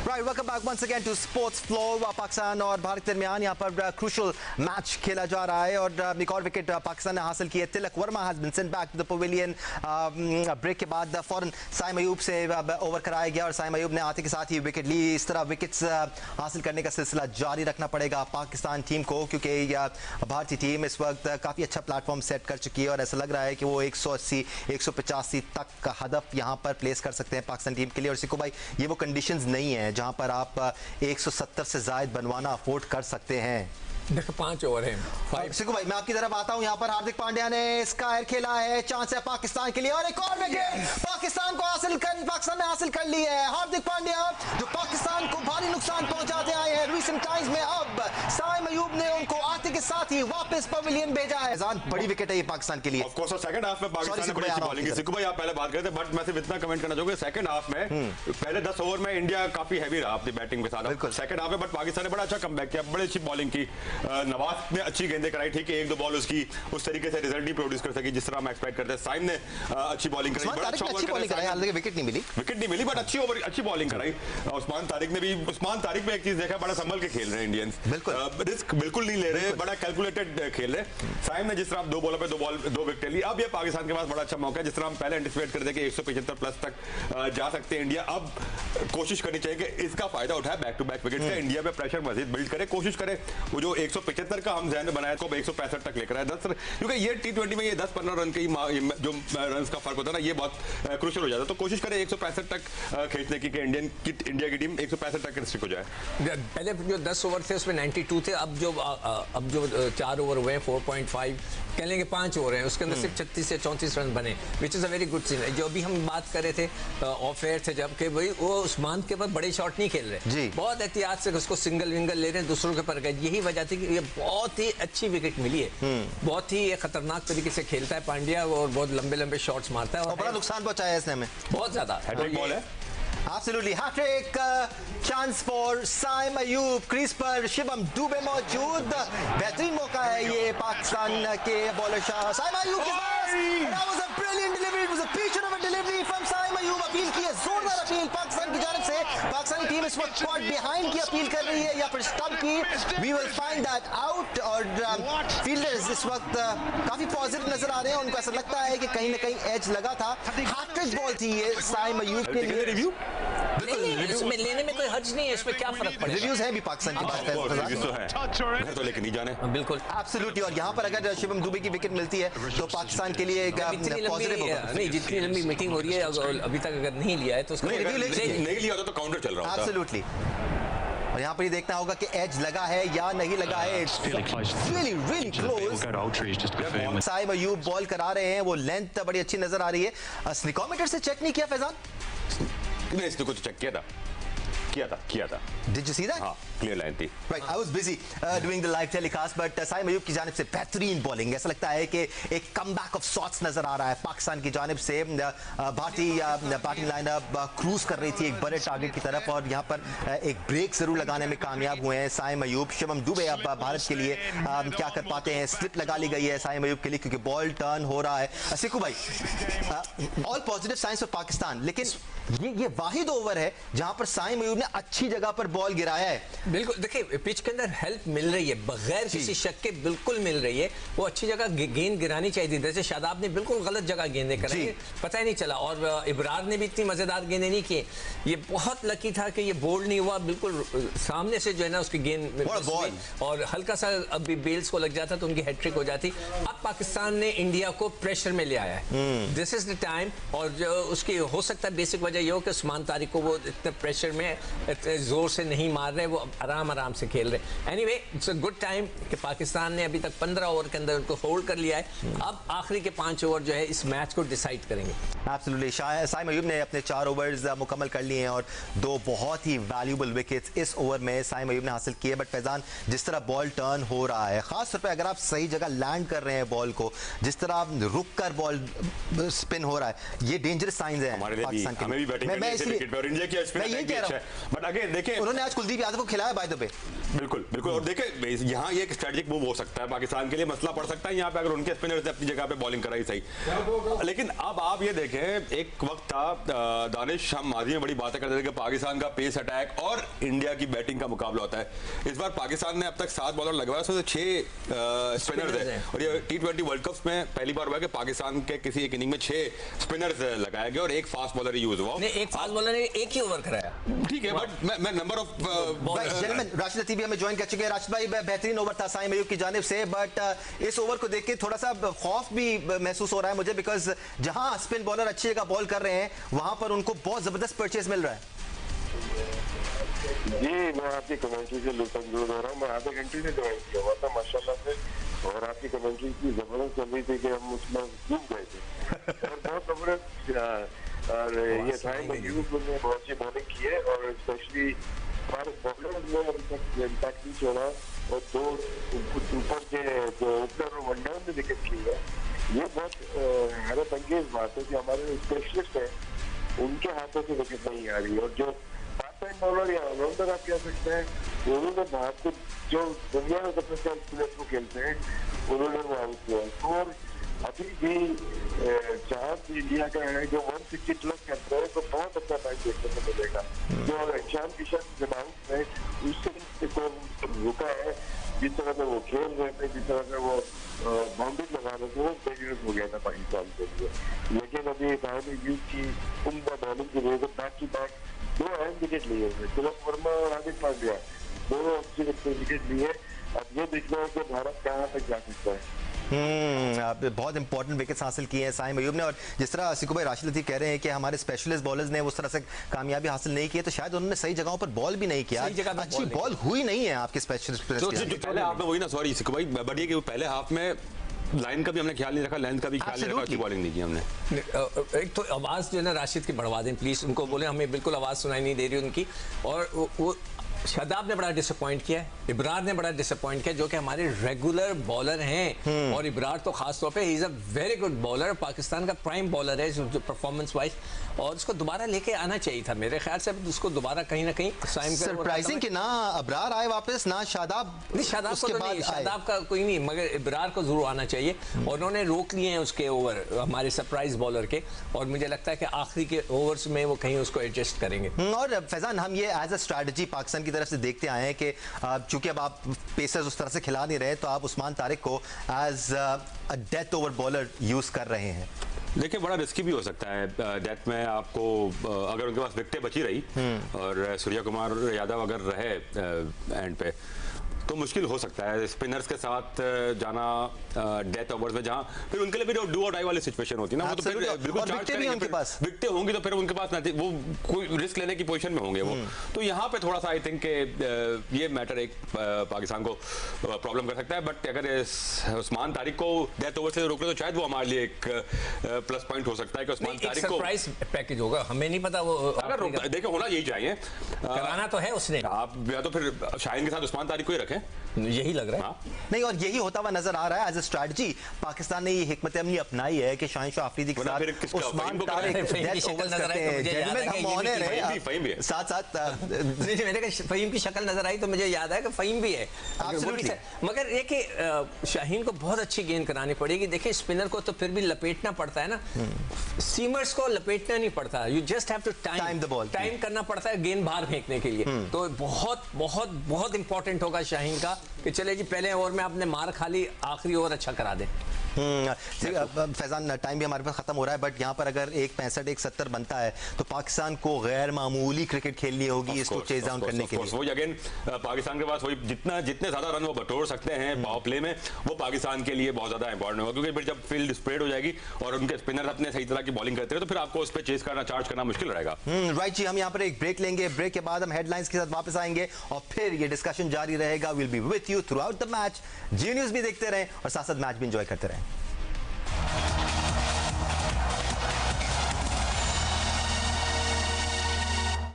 Right, welcome back once again to Sports Flow. Pakistan और भारत के दरमियान यहाँ पर क्रूशल मैच खेला जा रहा है और एक और विकेट पाकिस्तान ने हासिल की है. Tilak Varma has been sent back to the pavilion. Break के बाद फौरन साइम अयूब से ओवर कराया गया और साइम अयूब ने आते के साथ ही विकेट ली. इस तरह विकेट्स हासिल करने का सिलसिला जारी रखना पड़ेगा पाकिस्तान टीम को, क्योंकि भारतीय टीम इस वक्त काफ़ी अच्छा प्लेटफॉर्म सेट कर चुकी है और ऐसा लग रहा है कि वो 180 185 तक का हदफ यहाँ पर प्लेस कर सकते हैं पाकिस्तान टीम के लिए. और सिक्कू भाई, ये वो कंडीशंस नहीं है जहां पर आप 170 से ज्यादा बनवाना अफोर्ड कर सकते हैं. देखो 5 ओवर हैं. सिक्कू भाई, मैं आपकी तरफ आता हूं. यहाँ पर हार्दिक पांड्या ने स्कायर खेला है, चांस है पाकिस्तान के लिए और एक और विकेट पाकिस्तान ने हासिल कर ली है. हार्दिक पांड्या जो पाकिस्तान को भारी नुकसान पहुंचाते आए हैं रिसेंट टाइम्स में, अब साइम अयूब ने उनको आते के साथ ही वापस पवेलियन भेजा है. बड़ी विकेट है ये पाकिस्तान के लिए. ऑफ कोर्स सेकंड हाफ में पाकिस्तान ने बड़ी अच्छी बॉलिंग की. सिक्कू भाई आप पहले बात कर रहे थे, बट मैं सिर्फ इतना कमेंट करना चाहूंगा, सेकंड हाफ में पहले 10 ओवर में इंडिया काफी हैवी रहा अपनी बैटिंग के साथ. सेकंड हाफ में बट पाकिस्तान ने बड़ा अच्छा कमबैक किया, बड़ी अच्छी बॉलिंग की. नवाज ने अच्छी गेंदें कराई, ठीक है, एक दो बॉल उसकी उस तरीके से रिजल्ट नहीं प्रोड्यूस कर सकी जिस तरह हम एक्सपेक्ट करते हैं. साइम ने अच्छी बॉलिंग कराई, बड़ा अच्छा ओवर कराई. विकेट नहीं मिली बट अच्छी बॉलिंग कराई. उस्मान तारिक में एक चीज देखा, बड़ा संभल के खेल रहे हैं इंडियंस, रिस्क बिल्कुल नहीं ले रहे, बड़ा कैलकुलेटेड खेल रहे. साइम ने जिस तरह दो बॉलों पे दो विकेट ली. अब ये पाकिस्तान के पास बड़ा अच्छा मौका है, जिस तरह हम पहले एंटिसिपेट करते कि 175 प्लस तक जा सकते हैं इंडिया. अब कोशिश करनी चाहिए कि इसका फायदा उठाए, बैक टू बैक विकेट का इंडिया पे प्रेशर मजीद बिल्ड करे, कोशिश करे वो जो 175 का हम ज़हन में बनाया को 165 तक लेकर आए. 10 क्योंकि ये T20 में ये 10-15 रन के जो रन का फर्क होता है ना, ये बहुत क्रूशियल हो जाता है. तो कोशिश करें 165 तक खींचने की, इंडिया की टीम 165 तक रिस्ट्रिक्ट हो जाए. पहले जो 10 ओवर थे उसमें 92 थे. अब जो 4 ओवर हुए 4.5 कह लेंगे 5 ओवर हैं, उसके अंदर सिर्फ 36 से 34 रन बने, which is a very good scene. जो अभी हम बात कर रहे थे ऑफ एयर थे जबकि भाई वो उस्मान के ऊपर बड़े शॉट नहीं खेल रहे, बहुत एहतियात से उसको सिंगल विंगल ले रहे हैं, दूसरों के पर गए. यही वजह थी कि ये बहुत ही अच्छी विकेट मिली है. बहुत ही खतरनाक तरीके से खेलता है पांड्या और बहुत लंबे लंबे शॉट्स मारता है और बड़ा नुकसान पहुंचाया इसने हमें बहुत ज्यादा. हैट्रिक बॉल है. Absolutely, hat-trick chance for Saim Ayub. Crease पर शिवम दुबे मौजूद. बेहतरीन मौका है ये पाकिस्तान के बॉलर शाह साइम अयूब के पास. That was a brilliant delivery. It was a picture of a delivery from Saim Ayub. Appeal की है, जोरदार अपील पाकिस्तान की जानिब से. पाकिस्तानी टीम इस वक्त caught behind की अपील कर रही है या फिर स्टंप की. We will find that out. और फील्डर्स इस वक्त काफी पॉजिटिव नजर आ रहे हैं. उनको ऐसा लगता है कि कहीं ना कहीं एज लगा था. हैट्रिक बॉल थी ये साइम अयूब के लिए. रिव्यू इसमें लेने में कोई हर्ज नहीं है, इसमें क्या फर्क पड़ेगा. रिव्यूज है भी पाकिस्तान की बात है तो लेके नहीं जाने. बिल्कुल एब्सोल्युटली. और यहाँ पर अगर शिवम दुबे की विकेट मिलती है तो पाकिस्तान के लिए पॉजिटिव होगा. नहीं, जितनी लंबी मीटिंग हो रही है अभी तक अगर नहीं लिया है तो नहीं लिया तो काउंटर चल रहा है. एब्सोल्युटली. और यहाँ पर ये देखना होगा कि एज लगा है या नहीं लगा है. really close. Saim Ayub ball करा रहे हैं, वो लेंथ बड़ी अच्छी नजर आ रही है. स्निकोमीटर से चेक नहीं किया फैजान? नहीं, इसने कुछ चेक किया था. Did you see that? हाँ, क्लियर लाइन थी. Right, I was busy doing the live telecast, but Saim Ayub की जानिब से बेहतरीन बॉलिंग. ऐसा लगता है कि एक कमबैक ऑफ सॉर्ट्स नजर आ रहा है पाकिस्तान की जानिब से. भारतीय बैटिंग लाइनअप क्रूज कर रही थी एक बड़े टारगेट की तरफ और यहाँ पर एक ब्रेक जरूर लगाने में कामयाब हुए हैं साइम अयूब. शिवम दुबे अब भारत के लिए क्या कर पाते हैं? स्लिप लगा ली गई है साइम अयूब के लिए क्योंकि बॉल टर्न हो रहा है. सिक्कू भाई, all positive science of Pakistan, लेकिन ये वाहिद ओवर है जहां पर साइम अयूब ने अच्छी जगह पर बॉल गिराया है. बिल्कुल. देखिए पिच के अंदर हेल्प मिल रही है बगैर किसी शक के, बिल्कुल मिल रही है. वो अच्छी जगह गेंद गिरानी चाहिए थी. जैसे शादाब ने बिल्कुल गलत जगह गेंदें कराई, पता ही नहीं चला. और इब्रार ने भी इतनी मजेदार गेंदें नहीं की. ये बहुत लकी था कि ये बोल्ड नहीं हुआ, बिल्कुल सामने से जो है ना उसकी गेंद और हल्का सा अभी बेल्स को लग जाता तो उनकी हैट्रिक हो जाती. अब पाकिस्तान ने इंडिया को प्रेशर में ले आया है. This is the time. और जो उसकी हो सकता है बेसिक वजह ये हो कि उस्मान तारिक को वो इतने प्रेशर में इतने जोर से नहीं मार रहे, वो आराम से खेल रहे. Anyway, it's a good time कि पाकिस्तान ने अभी तक 15 ओवर के अंदर उनको होल्ड कर लिया है. अब आखिरी के 5 ओवर जो है इस मैच को डिसाइड करेंगे. एब्सोल्युटली. साइम अयूब ने अपने 4 ओवर्स मुकम्मल कर लिए हैं और 2 बहुत ही वैल्यूबल विकेट्स इस ओवर में साइम अयूब ने हासिल किए. बट फैजान, जिस तरह बॉल टर्न हो रहा है, खास तौर पर अगर आप सही जगह लैंड कर रहे हैं बॉल को, जिस तरह रुक कर बॉल स्पिन हो रहा है, ये डेंजरस साइंस है पाकिस्तान के लिए। मैं यही कह रहा हूं, बट अगेन देखिए उन्होंने आज कुलदीप यादव को खिलाया बाय द वे। बिल्कुल बिल्कुल, और देखिए यहाँ ये एक स्ट्रेटेजिक मूव हो सकता है पाकिस्तान के लिए, मसला पड़ सकता है यहाँ पे अगर उनके स्पिनर्स ने अपनी जगह पे बॉलिंग कराई सही। लेकिन अब आप ये देखें, एक वक्त था दानिश, हम माजी में बड़ी बातें करते थे कि पाकिस्तान का पेस अटैक और इंडिया की बैटिंग का मुकाबला होता है। इस बार पाकिस्तान ने अब तक 7 बॉलर लगवाया, उसमें 6 स्पिनर्स है, और ये T20 वर्ल्ड कप में पहली बार हुआ कि पाकिस्तान के किसी एक इनिंग में 6 स्पिनर्स लगाए गए और एक फास्ट बॉलर यूज हुआ। एक फास्ट बॉलर ने एक ही ओवर कराया, ठीक है, बट मैं नंबर ऑफ राशिद लतीफ हमें ज्वाइन कर चुके हैं। राशिद भाई, बेहतरीन ओवर था साइम अयूब की जानिब से, बट इस ओवर को देख के थोड़ा सा खौफ भी महसूस हो रहा है मुझे, बिकॉज जहां स्पिन बॉलर अच्छी जगह बॉल कर रहे हैं वहां पर उनको बहुत जबरदस्त परचेज मिल रहा है। जी, मैं आपकी कमेंट्री से लुत्फानंदोज हो रहा हूँ। मैं आधे घंटे से ज्वाइन किया हुआ था माशाल्लाह से, और आपकी कमेंट्री की जबरदस्त चल रही थी कि हम उसमें डूब गए थे और बहुत जबरदस्त। और ये साइम अयूब ने बहुत अच्छी बॉलिंग की है, और स्पेशली हमारे बॉलर्स में अभी तक इम्पैक्ट नहीं छोड़ा, और 2 ऊपर के जो ओपनर और वन डाउन में विकेट की है। ये बहुत हैरत अंगेज बात है कि हमारे स्पेशलिस्ट हैं, उनके हाथों से विकेट नहीं आ रही, और जो पार्ट टाइम बॉलर या ऑलराउंडर आप कह सकते हैं, उन्होंने भारत को जो दुनिया में सबसे अच्छा स्पिनर्स को खेलते हैं उन्होंने वो आउट किया। और अभी भी चांस इंडिया का है जो 160 प्लस करते हैं, तो बहुत अच्छा मैच देखने को मिलेगा। जो ईशान किशन जमाउट है उससे रुका है, जिस तरह से वो खेल रहे थे, जिस तरह से वो बाउंड्री लगा रहे थे, वो डेंजरस हो गया था पाकिस्तान के लिए। लेकिन अभी साइम अयूब की उम्दा बॉलिंग की वजह से बैक टू बैक 2 अहम विकेट लिए हुए, तिलक वर्मा और हार्दिक पांड्या दोनों अच्छे विकेट लिए। अब ये देखना है कि भारत कहाँ तक जा सकता है। बहुत इंपॉर्टेंट विकेट्स हासिल किए हैं साइम अयूब ने, और जिस तरह सिकू भाई राशिद लतीफ कह रहे हैं कि हमारे स्पेशलिस्ट बॉलर्स ने उस तरह से कामयाबी हासिल नहीं की है, तो शायद उन्होंने सही जगहों पर बॉल भी नहीं किया, अच्छी बॉल हुई नहीं है आपके स्पेशलिस्ट। पहले हाफ में वही ना, सॉरी सिकू भाई, बढ़िया कि पहले हाफ में लाइन का भी हमने ख्याल नहीं रखा, लेंथ का भी ख्याल नहीं रखा, अच्छी बॉलिंग नहीं की हमने। एक तो आवाज जो है ना राशिद की बढ़वा दें प्लीज, उनको बोले हमें बिल्कुल आवाज सुनाई नहीं दे रही उनकी। और वो शादाब ने बड़ा डिसअपॉइंट किया है, इब्रार ने बड़ा डिसअपॉइंट किया, जो कि हमारे रेगुलर बॉलर हैं, और इब्रार तो खास तौर पे he is a very good bowler, Pakistan का प्राइम बॉलर है जो परफॉर्मेंस वाइज, और उसको दोबारा लेके आना चाहिए था मेरे ख्याल से। उसको दोबारा कहीं ना कहीं सरप्राइजिंग कि ना इब्रार आए वापस, ना शादाब। नहीं, शादाब को तो नहीं, शादाब का कोई नहीं, मगर इब्रार को जरूर आना चाहिए, और उन्होंने रोक लिए हैं उसके ओवर हमारे सरप्राइज बॉलर के, और मुझे लगता है कि आखिरी के ओवर्स में वो कहीं उसको एडजस्ट करेंगे। और फैजान, हम ये एज अ स्ट्रैटेजी पाकिस्तान की तरफ से देखते आए हैं कि चूंकि अब आप पेसर्स उस तरह से खिला नहीं रहे, तो आप उस्मान तारिक को as a death over bowler use कर रहे हैं। देखिए, बड़ा रिस्की भी हो सकता है डेथ में आपको, अगर उनके पास विकेटें बची रही और सूर्य कुमार यादव अगर रहे एंड पे, तो मुश्किल हो सकता है स्पिनर्स के साथ जाना डेथ ओवर्स में, जहां फिर उनके लिए भी डू और डाई वाली सिचुएशन होती है ना, वो तो फिर बिल्कुल चार्ज करेंगे, उनके पास विकेटें होंगी तो फिर उनके पास वो कोई रिस्क लेने की पोजीशन में होंगे वो। तो यहाँ पे थोड़ा सा आई थिंक ये मैटर एक पाकिस्तान को प्रॉब्लम कर सकता है, बट अगर उस्मान तारिक को डेथ ओवर से रोके तो शायद वो हमारे लिए एक प्लस पॉइंट हो सकता है कि उस्मान तारिक को सरप्राइज पैकेज होगा, हमें नहीं पता वो अगर देखो होना यही चाहिए, कराना तो है उसने, आप या तो फिर शाहीन के साथ उस्मान तारिक को ही रखें, यही लग रहा है। नहीं, और यही होता हुआ नजर आ रहा है एज अ स्ट्रैटेजी। पाकिस्तान ने ये हिकमत अमली अपनाई है कि शाहीन शाह अफरीदी के साथ उस्मान तारिक डेथ ओवर्स करते हैं, जेंटलमैन हम ऑनर हैं, साथ साथ मेरे फहीम की शक्ल नजर आई तो मुझे याद है कि फहीम भी है, मगर ये कि शाहीन को बहुत अच्छी गेंद करानी पड़ेगी। देखिए, स्पिनर को तो फिर भी लपेटना पड़ता है ना, सीमर्स को लपेटना नहीं पड़ता, you just have to time the ball, time करना पड़ता है गेंद बाहर फेंकने के लिए। तो बहुत बहुत बहुत इंपॉर्टेंट होगा शाहीन का कि चले जी पहले ओवर में आपने मार खा ली, आखिरी ओवर अच्छा करा दे। फैजान, टाइम भी हमारे पास खत्म हो रहा है, बट यहाँ पर अगर 1.65 1.70 बनता है तो पाकिस्तान को गैर मामूली क्रिकेट खेलनी होगी इसको चेज डाउन करने के लिए। वही अगेन पाकिस्तान के पास वही जितने ज्यादा रन वो बटोर सकते हैं पावर प्ले में, वो पाकिस्तान के लिए बहुत ज्यादा इंपॉर्टेंट होगा, क्योंकि फिर जब फील्ड स्प्रेड हो जाएगी और उनके स्पिनर अपने सही तरह की बॉलिंग करते हैं तो फिर आपको उस पर चेज करना, चार्ज करना मुश्किल रहेगा। राइट जी, हम यहाँ पर एक ब्रेक लेंगे, ब्रेक के बाद हम हेडलाइंस के साथ वापस आएंगे और फिर ये डिस्कशन जारी रहेगा। Will be with you throughout the match. Zee News भी देखते रहें और साथ साथ मैच भी एंजॉय करते रहें।